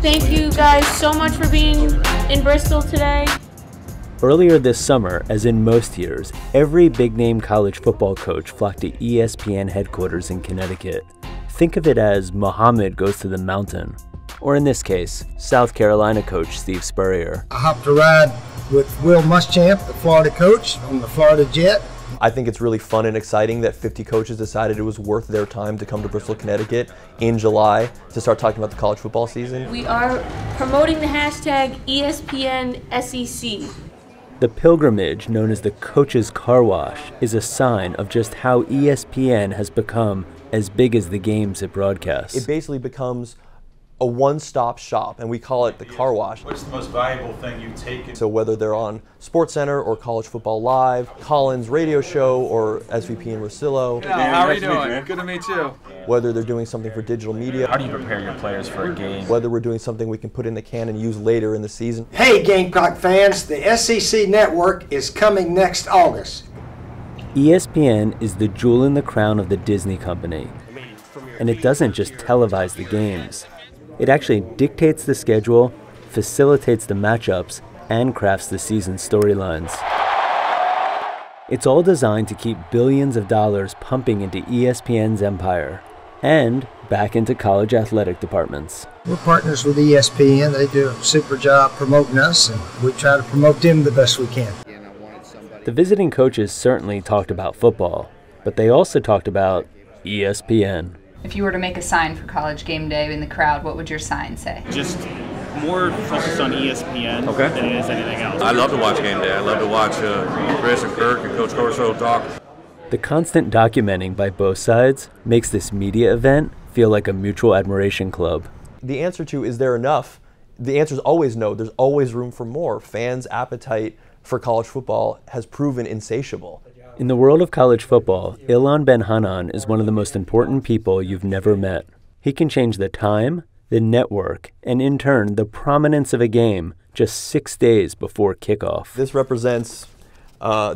Thank you guys so much for being in Bristol today. Earlier this summer, as in most years, every big-name college football coach flocked to ESPN headquarters in Connecticut. Think of it as Muhammad goes to the mountain. Or in this case, South Carolina coach Steve Spurrier. I hopped a ride with Will Muschamp, the Florida coach, on the Florida Jet. I think it's really fun and exciting that 50 coaches decided it was worth their time to come to Bristol, Connecticut in July to start talking about the college football season. We are promoting the hashtag ESPN SEC. The pilgrimage, known as the Coach's Car Wash, is a sign of just how ESPN has become as big as the games it broadcasts. It basically becomes a one-stop shop, and we call it the car wash. What's the most valuable thing you've taken? So whether they're on SportsCenter or College Football Live, Collins' radio show, or SVP and Rosillo. Yeah, how are you doing? Good to meet you. Whether they're doing something for digital media. How do you prepare your players for a game? Whether we're doing something we can put in the can and use later in the season. Hey Gamecock fans, the SEC Network is coming next August. ESPN is the jewel in the crown of the Disney company. And it doesn't just televise the games. It actually dictates the schedule, facilitates the matchups, and crafts the season storylines. It's all designed to keep billions of dollars pumping into ESPN's empire and back into college athletic departments. We're partners with ESPN. They do a super job promoting us, and we try to promote them the best we can. The visiting coaches certainly talked about football, but they also talked about ESPN. If you were to make a sign for College Game Day in the crowd, what would your sign say? Just more focused on ESPN than it is anything else. I love to watch Game Day. I love to watch Chris and Kirk and Coach Corso talk. The constant documenting by both sides makes this media event feel like a mutual admiration club. The answer to is there enough? The answer is always no. There's always room for more. Fans' appetite for college football has proven insatiable. In the world of college football, Ilan Ben-Hanan is one of the most important people you've never met. He can change the time, the network, and in turn, the prominence of a game just 6 days before kickoff. This represents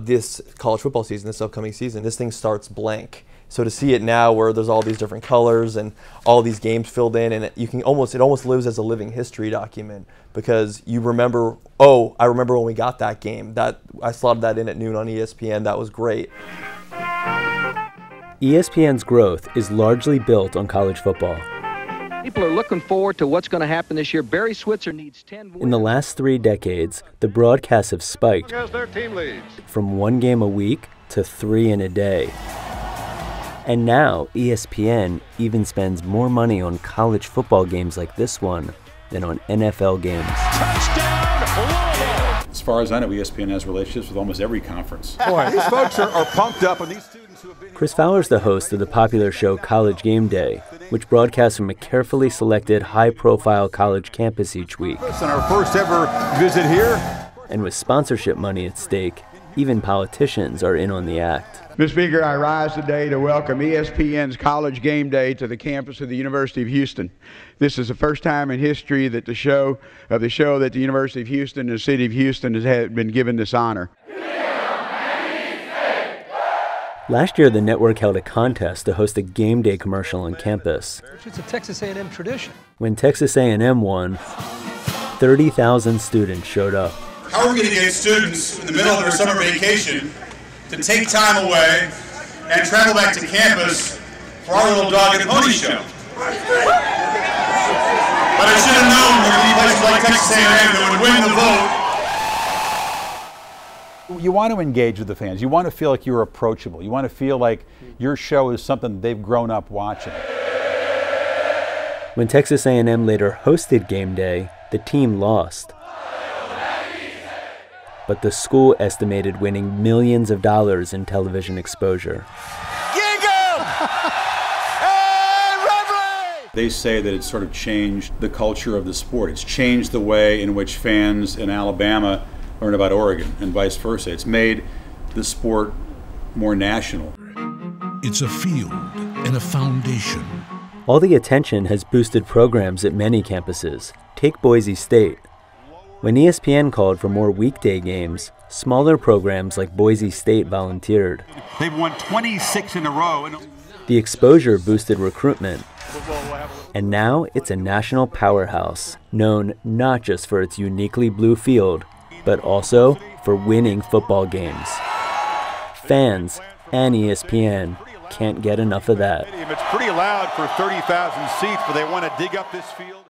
this college football season, this upcoming season. This thing starts blank. So to see it now where there's all these different colors and all these games filled in, and it almost lives as a living history document because you remember, oh, I remember when we got that game. That I slotted that in at noon on ESPN. That was great. ESPN's growth is largely built on college football. People are looking forward to what's going to happen this year. Barry Switzer needs 10 wins. In the last 3 decades, the broadcasts have spiked from 1 game a week to 3 in a day. And now ESPN even spends more money on college football games like this one than on NFL games. As far as I know, ESPN has relationships with almost every conference. Boy, these folks are pumped up, and these students who have been... Chris Fowler's the host of the popular show College Game Day, which broadcasts from a carefully selected high-profile college campus each week. On our first ever visit here. And with sponsorship money at stake, even politicians are in on the act. Mr. Speaker, I rise today to welcome ESPN's College Game Day to the campus of the University of Houston. This is the first time in history that the show that the University of Houston and the City of Houston has been given this honor. Last year, the network held a contest to host a game day commercial on campus. It's a Texas A&M tradition. When Texas A&M won, 30,000 students showed up. How are we going to get students in the middle of their summer vacation to take time away and travel back to campus for our little dog and pony show? But I should have known there would be places like Texas A&M that would win the vote. You want to engage with the fans. You want to feel like you're approachable. You want to feel like your show is something they've grown up watching. When Texas A&M later hosted Game Day, the team lost. But the school estimated winning millions of dollars in television exposure. They say that it's sort of changed the culture of the sport. It's changed the way in which fans in Alabama learn about Oregon and vice versa. It's made the sport more national. It's a field and a foundation. All the attention has boosted programs at many campuses. Take Boise State. When ESPN called for more weekday games, smaller programs like Boise State volunteered. They've won 26 in a row. The exposure boosted recruitment, and now it's a national powerhouse, known not just for its uniquely blue field, but also for winning football games. Fans and ESPN can't get enough of that. It's pretty loud for 30,000 seats, but they want to dig up this field.